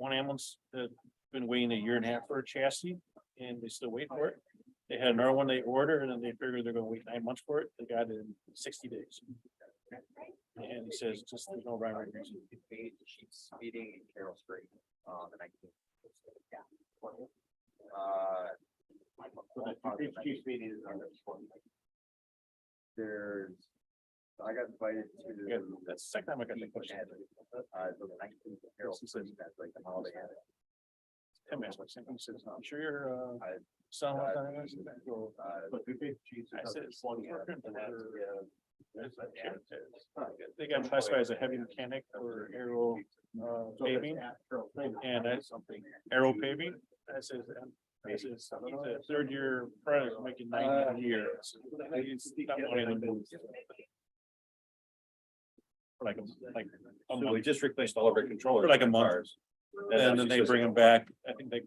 one ambulance that's been waiting a year and a half for a chassis and they still wait for it. They had another one they ordered and then they figured they're gonna wait 9 months for it. They got it in 60 days. And he says, just there's no rhyme or reason. She's speeding in Carroll Street, the 19th. Chief speeding is on this one. There's, I got invited Yeah, to. that's the second time I got that question. The 19th of Carroll Street, that's like the holiday. Tim asked me something. He says, I'm sure your son was on it. I said, "It's working for- They got classified as a heavy mechanic for aero paving and that's something aero paving. I says, he's a third year product making 90 a year. He's not one of them. Like a So we month, just replaced all of our controllers. for like a in month. cars. And then they bring him back. I think they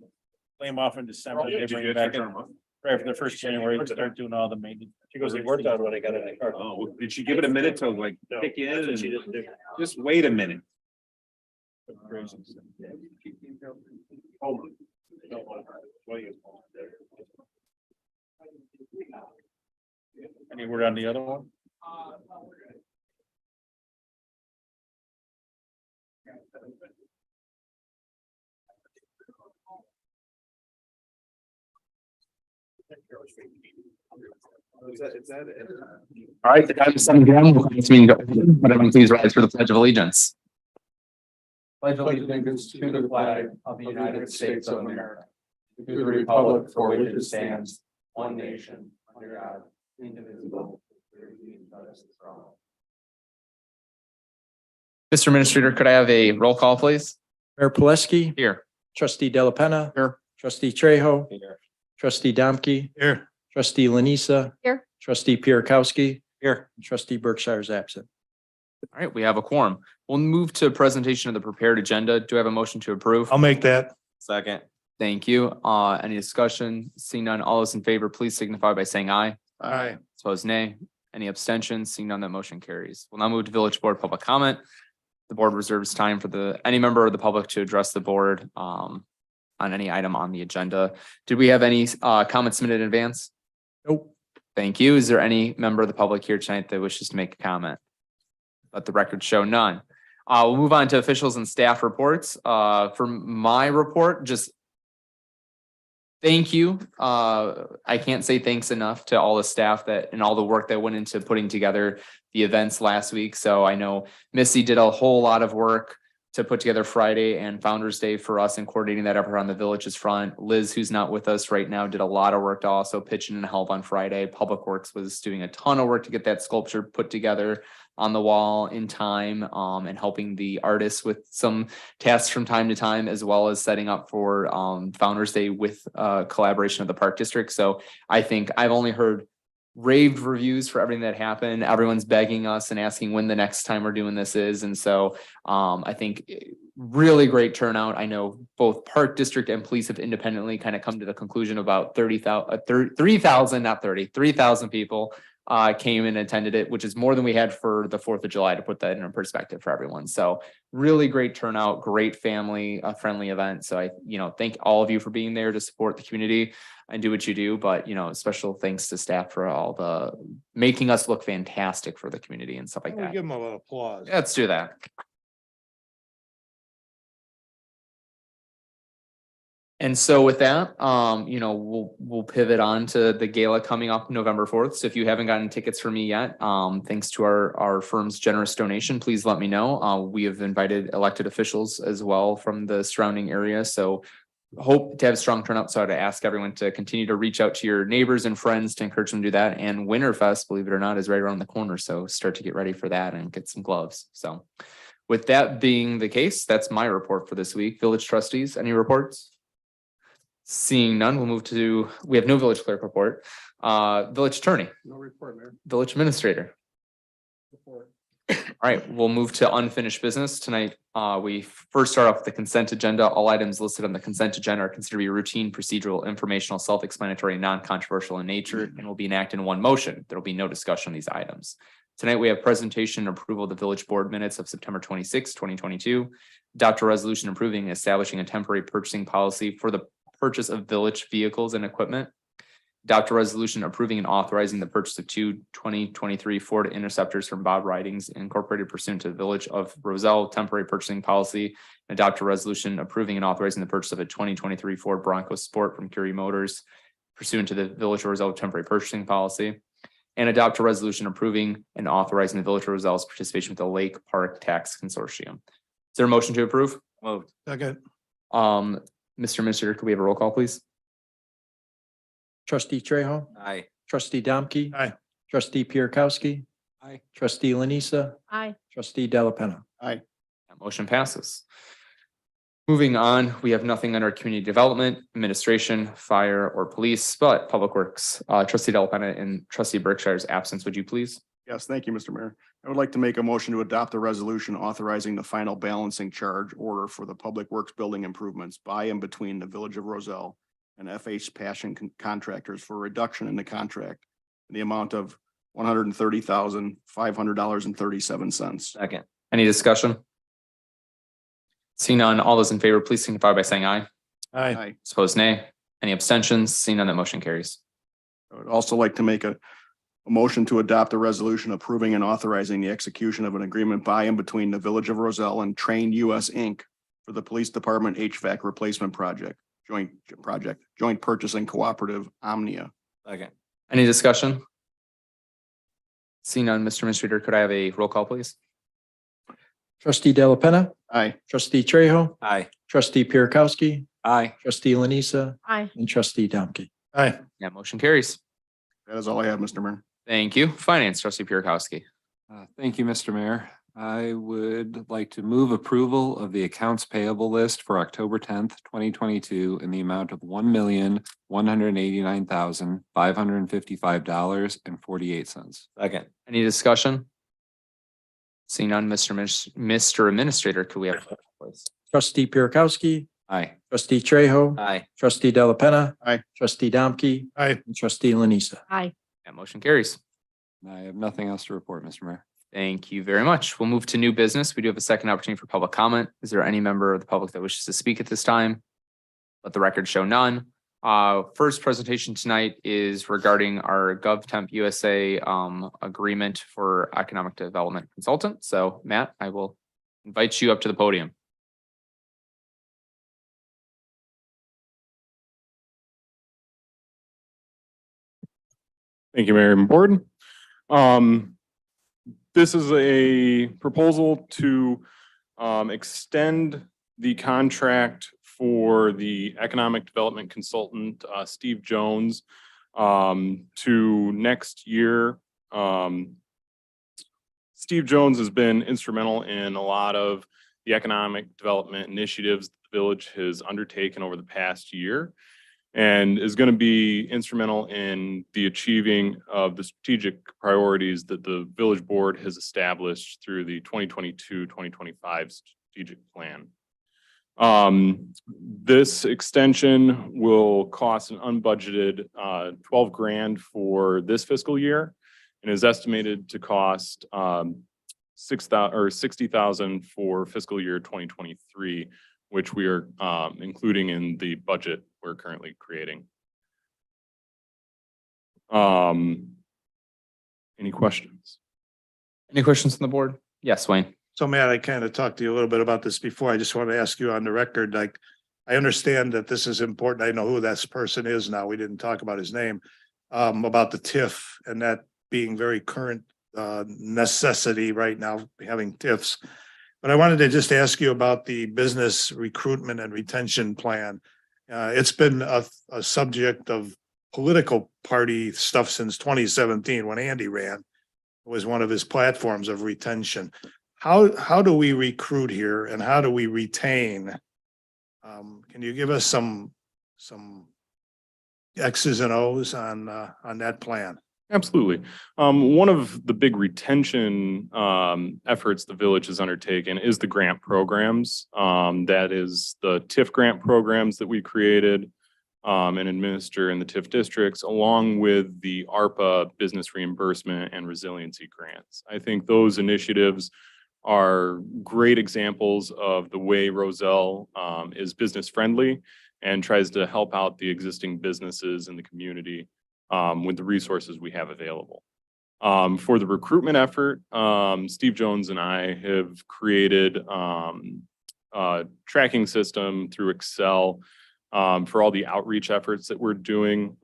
lay him off in December. They Did you bring do him it back for in a month? right after the first January to start doing all the maintenance. She goes, they worked on when I got in the car. Oh, well, did she give it a minute to like kick in and just wait a minute? Crazy. Any word on the other one? All right, the time is 7 p.m. We'll this meeting to order. Would everyone please rise for the Pledge of Allegiance? Pledge allegiance to the flag of the United States of America, to the republic for which it stands, one nation, under God, indivisible, with liberty and justice for all. Mr. Administrator, could I have a roll call, please? Mayor Pileski, Here. trustee Delapenna. Here. Trustee Trejo, Here. trustee Domke, Here. trustee Lanisa. Here. Trustee Pierakowski. Here. and Trustee Berkshire is absent. All right, we have a quorum. We'll move to presentation of the prepared agenda. Do I have a motion to approve? I'll make that. Second. Thank you. Any discussion? Seeing none, all those in favor, please signify by saying aye. Aye. Opposed, nay. Any abstentions? Seeing none, that motion carries. We'll now move to village board public comment. The board reserves time for any member of the public to address the board on any item on the agenda. Did we have any comments submitted in advance? Nope. Thank you. Is there any member of the public here tonight that wishes to make a comment? Let the record show none. We'll move on to officials and staff reports. For my report, just thank you. I can't say thanks enough to all the staff and all the work that went into putting together the events last week. So I know Missy did a whole lot of work to put together Friday and Founder's Day for us and coordinating that effort on the village's front. Liz, who's not with us right now, did a lot of work to also pitch in and help on Friday. Public Works was doing a ton of work to get that sculpture put together on the wall in time, and helping the artists with some tasks from time to time, as well as setting up for Founder's Day with collaboration of the Park District. So I think I've only heard raved reviews for everything that happened. Everyone's begging us and asking when the next time we're doing this is. And so I think really great turnout. I know both Park District and police have independently kind of come to the conclusion about 3,000 people came and attended it, which is more than we had for the 4th of July, to put that in perspective for everyone. So really great turnout, great family friendly event. So I, thank all of you for being there to support the community and do what you do. But, special thanks to staff for all the making us look fantastic for the community and stuff like that. Give them a little applause. Let's do that. And so with that, we'll pivot on to the gala coming up November 4th. So if you haven't gotten tickets for me yet, thanks to our firm's generous donation, please let me know. We have invited elected officials as well from the surrounding area. So hope to have a strong turnout. So I'd ask everyone to continue to reach out to your neighbors and friends to encourage them to do that. And Winterfest, believe it or not, is right around the corner. So start to get ready for that and get some gloves. So with that being the case, that's my report for this week. Village trustees, any reports? Seeing none, we have no village clerk report. Village attorney. No report, Mayor. Village administrator. Report. All right, we'll move to unfinished business tonight. We first start off with the consent agenda. All items listed on the consent agenda are considered to be routine, procedural, informational, self-explanatory, and non-controversial in nature, and will be enacted in one motion. There will be no discussion on these items. Tonight, we have presentation and approval of the village board minutes of September 26, 2022. Adopt a resolution approving and establishing a temporary purchasing policy for the purchase of village vehicles and equipment. Adopt a resolution approving and authorizing the purchase of two 2023 Ford Interceptors from Bob Ridings Incorporated pursuant to the Village of Roselle temporary purchasing policy. Adopt a resolution approving and authorizing the purchase of a 2023 Ford Bronco Sport from Curie Motors pursuant to the Village of Roselle temporary purchasing policy. And adopt a resolution approving and authorizing the Village of Roselle's participation with the Lake Park Tax Consortium. Is there a motion to approve? Moved. Second. Mr. Administrator, could we have a roll call, please? Trustee Trejo, Aye. trustee Domke. Aye. Trustee Pierakowski. Aye. Trustee Lanisa, Aye. trustee Delapenna. That motion passes. Moving on, we have nothing under community development, administration, fire, or police, but public works. Trustee Delapenna in trustee Berkshire's absence, would you please? Yes, thank you, Mr. Mayor. I would like to make a motion to adopt a resolution authorizing the final balancing charge order for the Public Works building improvements by and between the Village of Roselle and FH Passion Contractors for a reduction in the contract in the amount of $130,500.37. Second. Any discussion? Seeing none, all those in favor, please signify by saying aye. Aye. Opposed, nay. Any abstentions? Seeing none, that motion carries. I would also like to make a motion to adopt a resolution approving and authorizing the execution of an agreement by and between the Village of Roselle and Train US Inc. for the Police Department HVAC replacement joint purchasing cooperative Omnia. Second. Any discussion? Seeing none, Mr. Administrator, could I have a roll call, please? Trustee Delapenna, Aye. trustee Trejo, Aye. trustee Pierakowski, Aye. trustee Lanisa, Aye. and trustee Domke. Aye. That motion carries. That is all I have, Mr. Mayor. Thank you. Finance, trustee Pierakowski. Thank you, Mr. Mayor. I would like to move approval of the accounts payable list for October 10th, 2022 in the amount of $1,189,555.48. Second. Any discussion? Seeing none, Mr. Administrator, could we have, please? Trustee Pierakowski, Aye. trustee Trejo, Aye. trustee Delapenna. Aye. Trustee Domke. Aye. And trustee Lanisa. Aye. That motion carries. I have nothing else to report, Mr. Mayor. Thank you very much. We'll move to new business. We do have a second opportunity for public comment. Is there any member of the public that wishes to speak at this time? Let the record show none. First presentation tonight is regarding our GovTemp USA agreement for economic development consultant. So Matt, I will invite you up to the podium. Thank you, Mayor and Board. This is a proposal to extend the contract for the economic development consultant, Steve Jones, to next year. Steve Jones has been instrumental in a lot of the economic development initiatives the village has undertaken over the past year, and is going to be instrumental in the achieving of the strategic priorities that the village board has established through the 2022-2025 strategic plan. This extension will cost an unbudgeted $12 grand for this fiscal year, and is estimated to cost $60,000 for fiscal year 2023, which we are including in the budget we're currently creating. Any questions? Any questions from the board? Yes, Wayne. So Matt, I kind of talked to you a little bit about this before. I just want to ask you on the record, like, I understand that this is important. I know who that person is now. We didn't talk about his name, about the TIF and that being very current necessity right now, having TIFs. But I wanted to just ask you about the business recruitment and retention plan. It's been a subject of political party stuff since 2017 when Andy ran. It was one of his platforms of retention. How do we recruit here and how do we retain? Can you give us some X's and O's on that plan? Absolutely. One of the big retention efforts the village has undertaken is the grant programs. That is the TIF grant programs that we created, and administer in the TIF districts, along with the ARPA business reimbursement and resiliency grants. I think those initiatives are great examples of the way Roselle is business friendly and tries to help out the existing businesses in the community with the resources we have available. For the recruitment effort, Steve Jones and I have created a tracking system through Excel for all the outreach efforts that we're doing.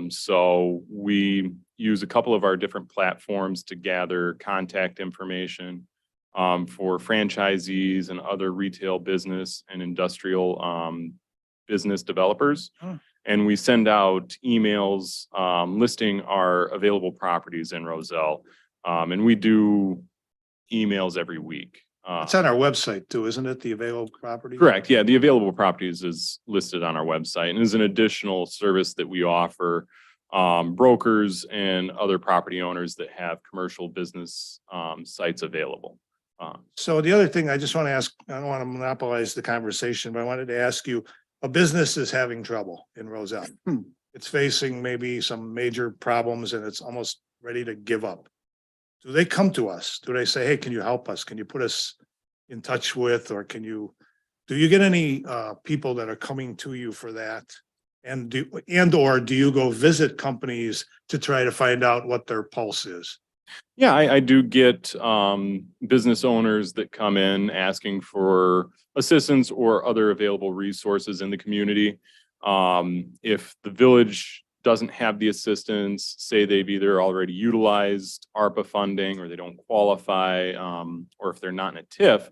So we use a couple of our different platforms to gather contact information for franchisees and other retail business and industrial business developers. And we send out emails listing our available properties in Roselle. And we do emails every week. It's on our website too, isn't it? The available property? Correct. Yeah, the available properties is listed on our website and is an additional service that we offer brokers and other property owners that have commercial business sites available. So the other thing I just want to ask, I don't want to monopolize the conversation, but I wanted to ask you, a business is having trouble in Roselle. It's facing maybe some major problems and it's almost ready to give up. Do they come to us? Do they say, hey, can you help us? Can you put us in touch with, or do you get any people that are coming to you for that? Or do you go visit companies to try to find out what their pulse is? Yeah, I do get business owners that come in asking for assistance or other available resources in the community. If the village doesn't have the assistance, say they've either already utilized ARPA funding or they don't qualify, or if they're not in a TIF,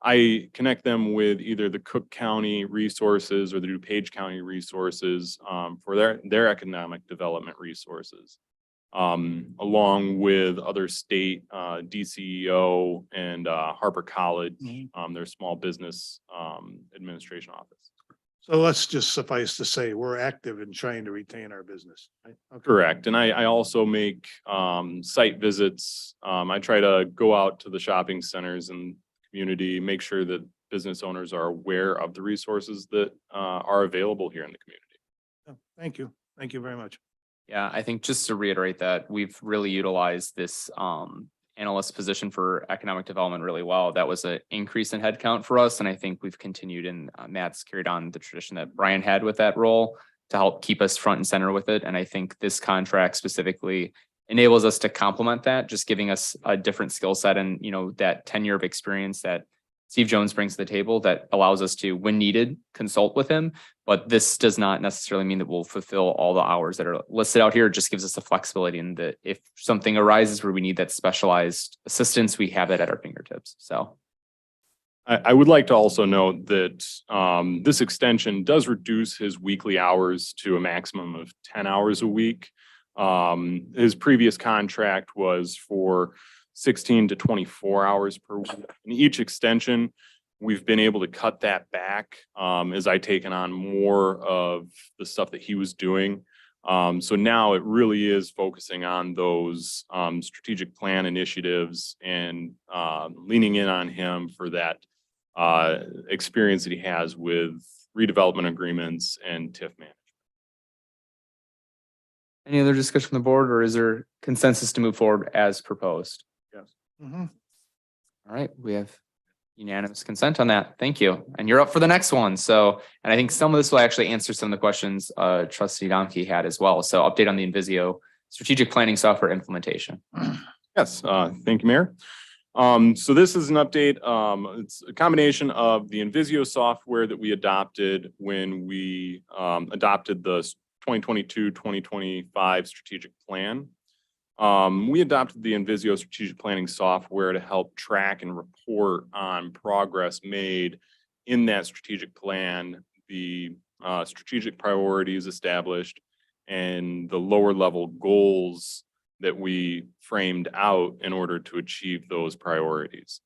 I connect them with either the Cook County resources or the DuPage County resources for their economic development resources. Along with other state DCEO and Harper College, their small business administration office. So let's just suffice to say, we're active in trying to retain our business. Right? Okay. Correct. And I also make site visits. I try to go out to the shopping centers and community, make sure that business owners are aware of the resources that are available here in the community. Oh, thank you. Thank you very much. Yeah, I think just to reiterate that we've really utilized this analyst position for economic development really well. That was an increase in headcount for us. And I think we've continued, and Matt's carried on the tradition that Brian had with that role to help keep us front and center with it. And I think this contract specifically enables us to complement that, just giving us a different skill set and, that tenure of experience that Steve Jones brings to the table that allows us to, when needed, consult with him. But this does not necessarily mean that we'll fulfill all the hours that are listed out here. It just gives us the flexibility, and that if something arises where we need that specialized assistance, we have that at our fingertips. So I would like to also note that this extension does reduce his weekly hours to a maximum of 10 hours a week. His previous contract was for 16 to 24 hours per week. In each extension, we've been able to cut that back as I taken on more of the stuff that he was doing. So now it really is focusing on those strategic plan initiatives and leaning in on him for that experience that he has with redevelopment agreements and TIF management. any other discussion from the board, or is there consensus to move forward as proposed? Mhm. All right, we have unanimous consent on that. Thank you. And you're up for the next one. So, and I think some of this will actually answer some of the questions trustee Domke had as well. So update on the Invisio strategic planning software implementation. Yes, thank you, Mayor. So this is an update. It's a combination of the Invisio software that we adopted when we adopted the 2022-2025 strategic plan. We adopted the Invisio strategic planning software to help track and report on progress made in that strategic plan, the strategic priorities established, and the lower level goals that we framed out in order to achieve those priorities.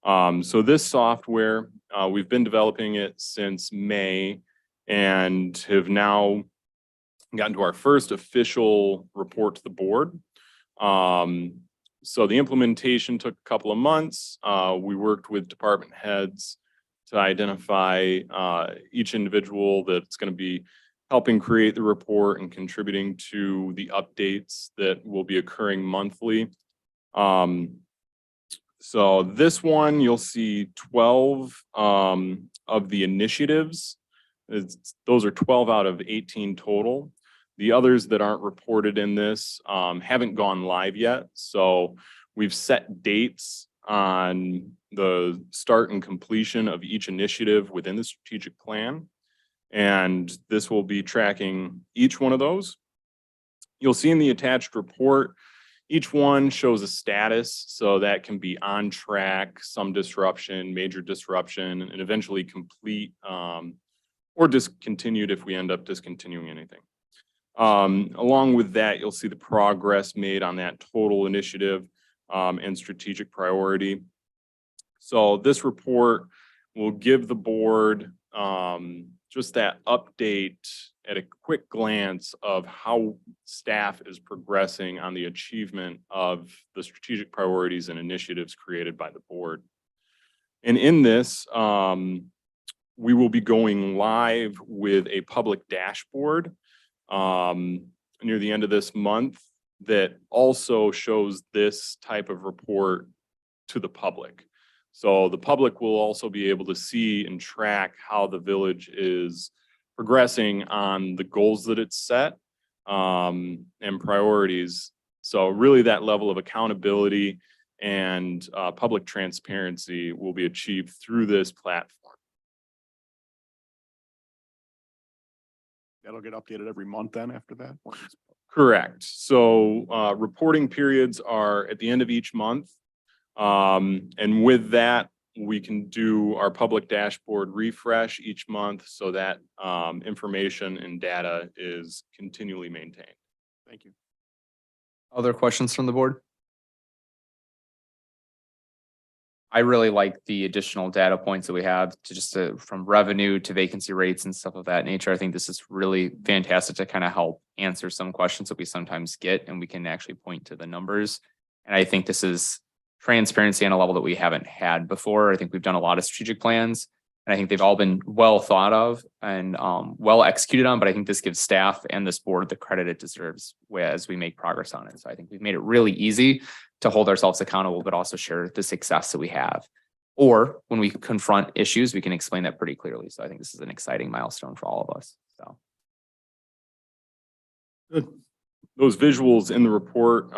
So this software, we've been developing it since May and have now gotten to our first official report to the board. So the implementation took a couple of months. We worked with department heads to identify each individual that's going to be helping create the report and contributing to the updates that will be occurring monthly. So this one, you'll see 12 of the initiatives. Those are 12 out of 18 total. The others that aren't reported in this haven't gone live yet. So we've set dates on the start and completion of each initiative within the strategic plan. And this will be tracking each one of those. You'll see in the attached report, each one shows a status, so that can be on track, some disruption, major disruption, and eventually complete or discontinued if we end up discontinuing anything. Along with that, you'll see the progress made on that total initiative and strategic priority. So this report will give the board just that update at a quick glance of how staff is progressing on the achievement of the strategic priorities and initiatives created by the board. And in this, we will be going live with a public dashboard near the end of this month that also shows this type of report to the public. So the public will also be able to see and track how the village is progressing on the goals that it's set and priorities. So really that level of accountability and public transparency will be achieved through this platform. That'll get updated every month then after that? Correct. So reporting periods are at the end of each month. And with that, we can do our public dashboard refresh each month so that information and data is continually maintained. Thank you. Other questions from the board? I really like the additional data points that we have to just from revenue to vacancy rates and stuff of that nature. I think this is really fantastic to kind of help answer some questions that we sometimes get, and we can actually point to the numbers. And I think this is transparency on a level that we haven't had before. I think we've done a lot of strategic plans, and I think they've all been well thought of and well executed on, but I think this gives staff and this board the credit it deserves as we make progress on it. So I think we've made it really easy to hold ourselves accountable, but also share the success that we have. Or when we confront issues, we can explain that pretty clearly. So I think this is an exciting milestone for all of us. So. Good. Those visuals in the report,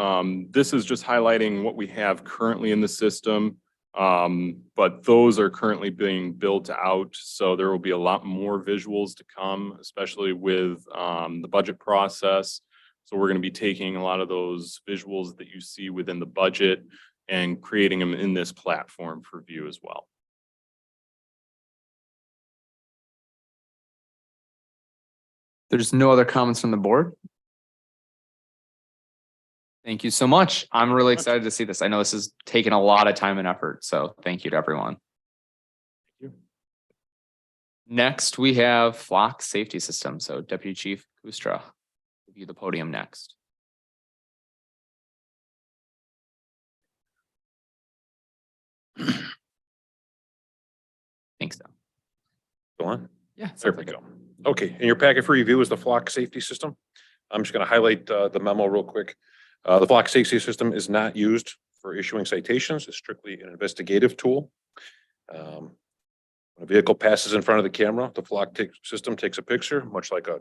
this is just highlighting what we have currently in the system, but those are currently being built out. So there will be a lot more visuals to come, especially with the budget process. So we're going to be taking a lot of those visuals that you see within the budget and creating them in this platform for view as well. There's no other comments from the board. Thank you so much. I'm really excited to see this. I know this has taken a lot of time and effort, so thank you to everyone. Thank you. Next, we have Flock Safety System. So Deputy Chief Kustra, give you the podium next. Thanks, Don. Go on. Yeah, There we go. Okay, in your packet for review is the Flock Safety System. I'm just going to highlight the memo real quick. The Flock Safety System is not used for issuing citations. It's strictly an investigative tool. When a vehicle passes in front of the camera, the Flock system takes a picture, much like a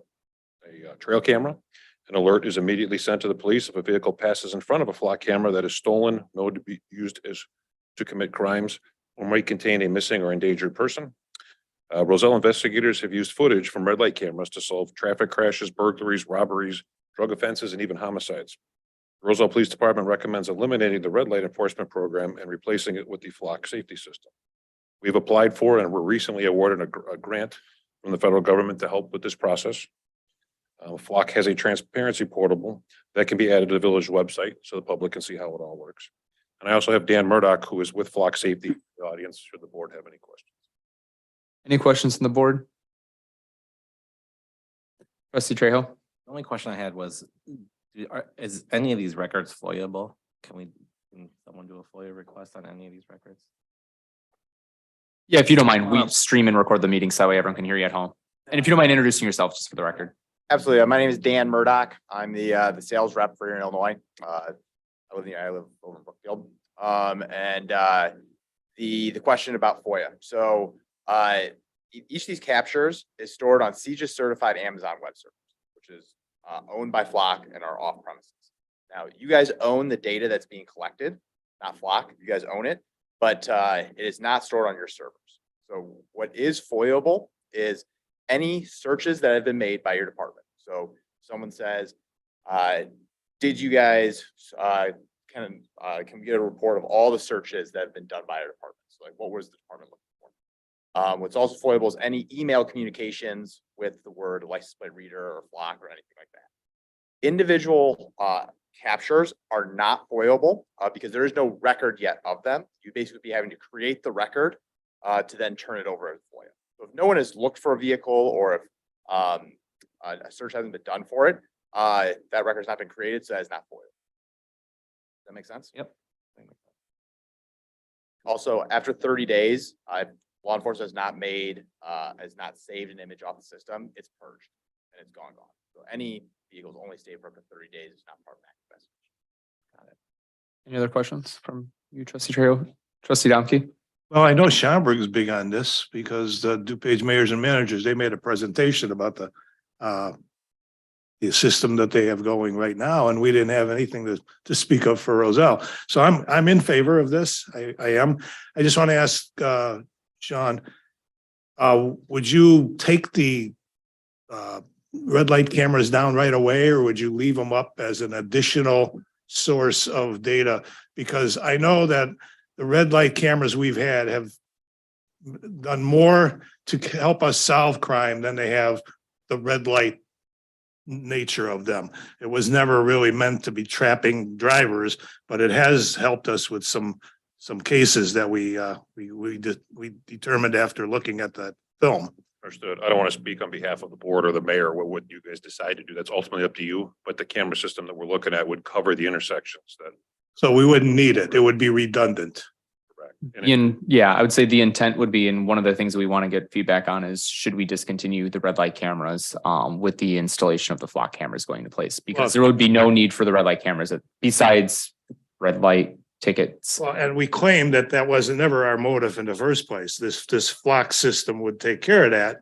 trail camera. An alert is immediately sent to the police if a vehicle passes in front of a Flock camera that is stolen, known to be used as to commit crimes, or might contain a missing or endangered person. Roselle investigators have used footage from red light cameras to solve traffic crashes, burglaries, robberies, drug offenses, and even homicides. The Roselle Police Department recommends eliminating the red light enforcement program and replacing it with the Flock Safety System. We've applied for and were recently awarded a grant from the federal government to help with this process. Flock has a transparency portal that can be added to the village website so the public can see how it all works. And I also have Dan Murdoch, who is with Flock Safety, in the audience, should the board have any questions. Any questions from the board? Trustee Trejo? The only question I had was, is any of these records FOIAble? Can someone do a FOIA request on any of these records? Yeah, if you don't mind, we stream and record the meeting so that way everyone can hear you at home. And if you don't mind introducing yourself, just for the record. Absolutely. My name is Dan Murdoch. I'm the sales rep for here in Illinois. I live over in Brookfield. The question about FOIA. So each of these captures is stored on CJIS certified Amazon web servers, which is owned by Flock and are off premises. Now, you guys own the data that's being collected, not Flock. You guys own it, but it is not stored on your servers. So what is FOIAble is any searches that have been made by your department. So someone says, did you guys can we get a report of all the searches that have been done by your department? So like, what was the department looking for? What's also FOIAble is any email communications with the word license plate reader or Flock or anything like that. Individual captures are not FOIAble because there is no record yet of them. You basically be having to create the record to then turn it over as FOIA. So if no one has looked for a vehicle or if a search hasn't been done for it, that record has not been created, so that's not FOIA. Does that make sense? Yep. Also, after 30 days, law enforcement has not saved an image off the system, it's purged and it's gone. So any vehicles only stay for up to 30 days. It's not part of that investigation. Got it. Any other questions from you, Trustee Trejo? Trustee Domke? Well, I know Schaumburg is big on this because the DuPage mayors and managers, they made a presentation about the system that they have going right now, and we didn't have anything to speak of for Roselle. So I'm in favor of this. I am. I just want to ask Sean, would you take the red light cameras down right away, or would you leave them up as an additional source of data? Because I know that the red light cameras we've had have done more to help us solve crime than they have the red light nature of them. It was never really meant to be trapping drivers, but it has helped us with some cases that we determined after looking at that film. Understood. I don't want to speak on behalf of the board or the mayor. What you guys decide to do, that's ultimately up to you. But the camera system that we're looking at would cover the intersections that. So we wouldn't need it. It would be redundant. Correct. Yeah, I would say the intent would be, and one of the things we want to get feedback on is, should we discontinue the red light cameras with the installation of the Flock cameras going into place? Because there would be no need for the red light cameras besides red light tickets. Well, and we claimed that wasn't never our motive in the first place. This Flock system would take care of that.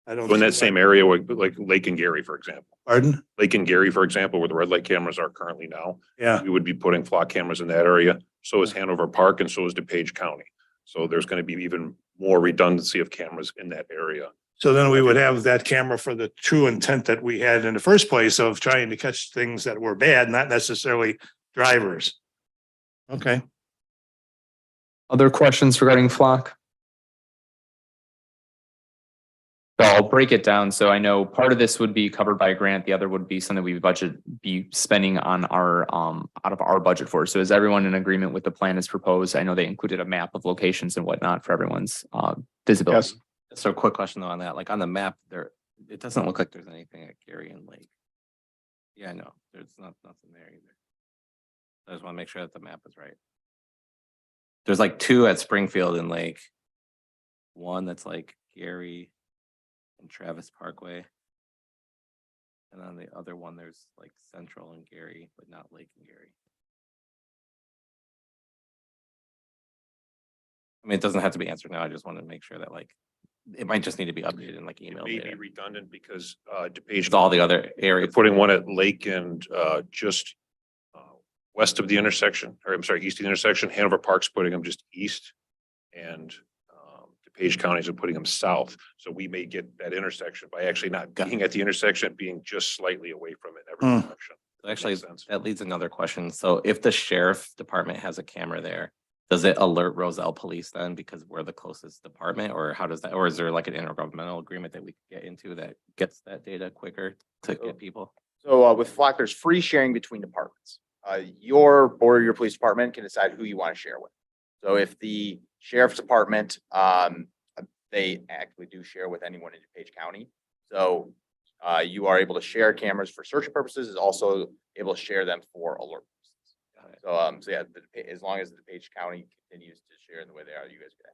I don't. So in that same area, like Lake and Gary, for example. Pardon? Lake and Gary, for example, where the red light cameras are currently now. Yeah. We would be putting Flock cameras in that area. So is Hanover Park and so is DuPage County. So there's going to be even more redundancy of cameras in that area. So then we would have that camera for the true intent that we had in the first place of trying to catch things that were bad, not necessarily drivers. Okay. Other questions regarding Flock? So I'll break it down. So I know part of this would be covered by a grant. The other would be something we be spending on our out of our budget for. So is everyone in agreement with the plan as proposed? I know they included a map of locations and whatnot for everyone's visibility. Yes. So a quick question though on that, like on the map there, it doesn't look like there's anything at Gary and Lake. Yeah, I know, there's nothing there either. I just want to make sure that the map is right. There's like 2 at Springfield and Lake. One that's like Gary and Travis Parkway. And on the other one, there's like Central and Gary, but not Lake and Gary. I mean, it doesn't have to be answered now. I just want to make sure that like, it might just need to be updated in like It email may be data. redundant because DuPage. It's all the other You're areas. putting one at Lake and just west of the intersection, or I'm sorry, east of the intersection. Hanover Park's putting them just east, and DuPage counties are putting them south. So we may get that intersection by actually not being at the intersection, being just slightly away from it in every direction. Actually, Makes sense. that leads another question. So if the sheriff's department has a camera there, does it alert Roselle Police then because we're the closest department, or how does that, or is there like an intergovernmental agreement that we could get into that gets that data quicker to get people? So with Flock, there's free sharing between departments. Your board or your police department can decide who you want to share with. So if the sheriff's department, they actually do share with anyone in DuPage County. So you are able to share cameras for search purposes, is also able to share them for alert purposes. So yeah, as long as the DuPage County continues to share in the way they are, you guys can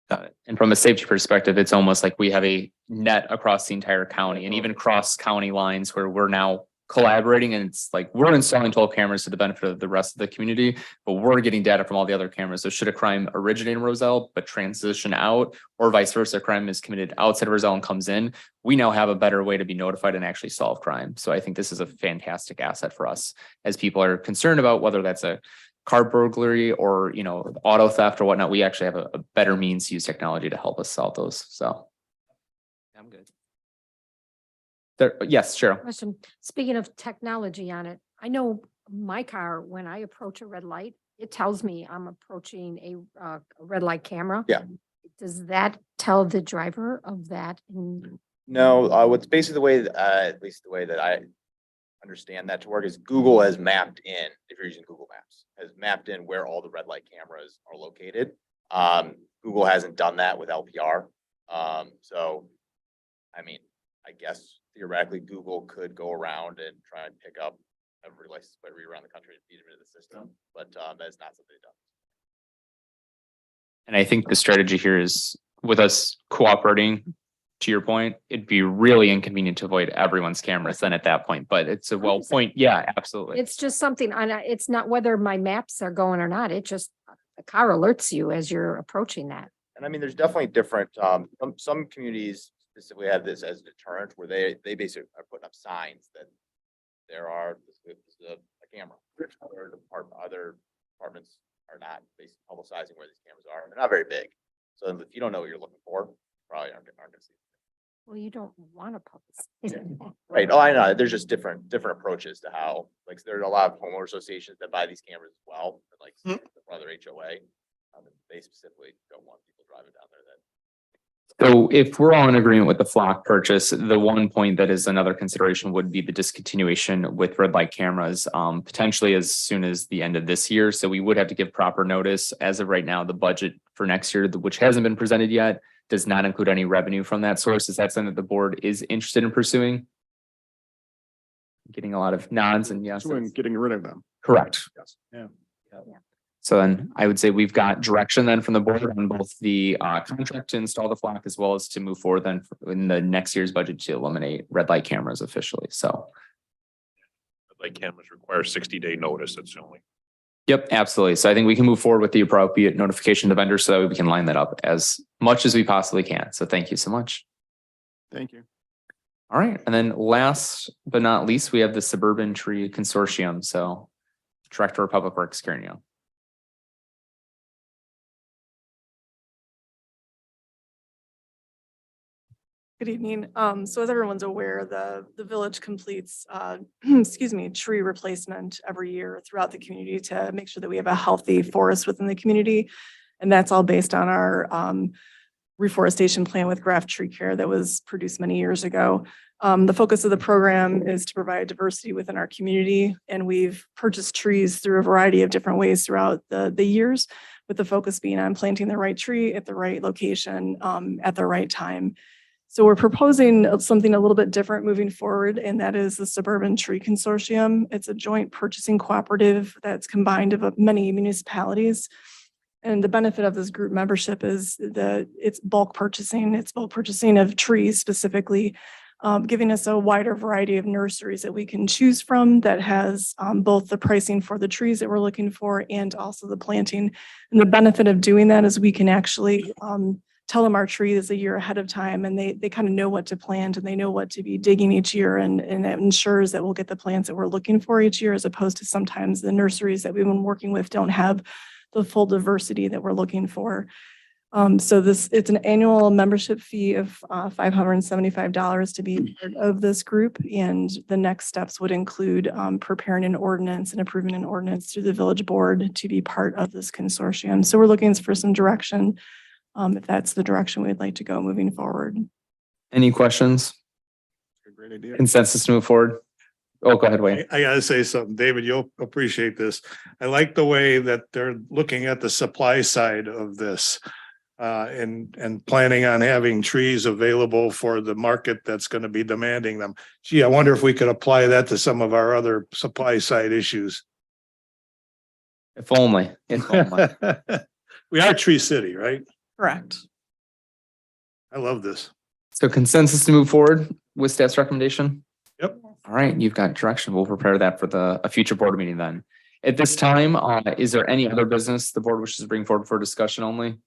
Got it. And from a safety perspective, it's almost like we have a net across the entire county and even cross county lines where we're now collaborating, and it's like we're installing 12 cameras to the benefit of the rest of the community, but we're getting data from all the other cameras. So should a crime originate in Roselle but transition out, or vice versa, a crime is committed outside of Roselle and comes in, we now have a better way to be notified and actually solve crime. So I think this is a fantastic asset for us as people are concerned about whether that's a car burglary or, you know, auto theft or whatnot. We actually have a better means to use technology to help us solve those. So I'm good. there, yes, Cheryl. Question, speaking of technology on it, I know my car, when I approach a red light, it tells me I'm approaching a red light camera. Yeah. Does that tell the driver of that? No, what's basically the way, at least the way that I understand that to work is Google has mapped in, if you're using Google Maps, has mapped in where all the red light cameras are located. Google hasn't done that with LPR. So, I mean, I guess theoretically Google could go around and try and pick up every license plate around the country and feed them into the system, but that's not something they've done. And I think the strategy here is with us cooperating, to your point, it'd be really inconvenient to avoid everyone's cameras then at that point, but it's a well point. Yeah, absolutely. It's just something, it's not whether my maps are going or not. It just, the car alerts you as you're approaching that. And I mean, there's definitely different, some communities specifically have this as a deterrent where they basically are putting up signs that there are, this is a camera. Other departments are not basically publicizing where these cameras are. They're not very big. So if you don't know what you're looking for, you probably aren't gonna see it. Well, you don't want to publicize. Right. Oh, I know. There's just different approaches to how, like, there are a lot of homeowner associations that buy these cameras as well, like other HOA. They specifically don't want people driving down there that. So if we're all in agreement with the flock purchase, the one point that is another consideration would be the discontinuation with red light cameras, potentially as soon as the end of this year. So we would have to give proper notice. As of right now, the budget for next year, which hasn't been presented yet, does not include any revenue from that source. Is that something that the board is interested in pursuing? Getting a lot of nods and yes. And getting rid of them. Correct. Yes. Yeah. So then I would say we've got direction then from the board on both the contract to install the flock as well as to move forward then in the next year's budget to eliminate red light cameras officially. So. Like cameras require 60-day notice. That's the only. Yep, absolutely. So I think we can move forward with the appropriate notification to the vendor so that we can line that up as much as we possibly can. So thank you so much. Thank you. All right. And then last but not least, we have the Suburban Tree Consortium. So Director of Public Works, Karen Young. Good evening. So as everyone's aware, the village completes, excuse me, tree replacement every year throughout the community to make sure that we have a healthy forest within the community. And that's all based on our reforestation plan with graft tree care that was produced many years ago. The focus of the program is to provide diversity within our community, and we've purchased trees through a variety of different ways throughout the years, with the focus being on planting the right tree at the right location at the right time. So we're proposing something a little bit different moving forward, and that is the Suburban Tree Consortium. It's a joint purchasing cooperative that's combined of many municipalities. And the benefit of this group membership is that it's bulk purchasing. It's bulk purchasing of trees specifically, giving us a wider variety of nurseries that we can choose from that has both the pricing for the trees that we're looking for and also the planting. And the benefit of doing that is we can actually tell them our tree is a year ahead of time, and they kind of know what to plant and they know what to be digging each year, and that ensures that we'll get the plants that we're looking for each year, as opposed to sometimes the nurseries that we've been working with don't have the full diversity that we're looking for. So it's an annual membership fee of $575 to be part of this group, and the next steps would include preparing an ordinance and approving an ordinance through the village board to be part of this consortium. So we're looking for some direction. If that's the direction we'd like to go moving forward. Any questions? Great idea. Consensus to move forward? Oh, go ahead, Wayne. I gotta say something, David, you'll appreciate this. I like the way that they're looking at the supply side of this. And planning on having trees available for the market that's going to be demanding them. Gee, I wonder if we could apply that to some of our other supply side issues. If only. If only. We are Tree City, right? Correct. I love this. So consensus to move forward with staff's recommendation? Yep. All right, you've got direction. We'll prepare that for a future board meeting then. At this time, is there any other business the board wishes to bring forward for discussion only?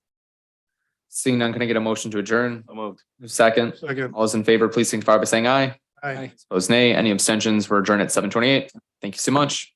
Seeing none, can I get a motion to adjourn? So moved. Second, Second. all those in favor, please signify by saying aye. Aye. Opposed, nay. Any abstentions? We're adjourned at 7:28. Thank you so much.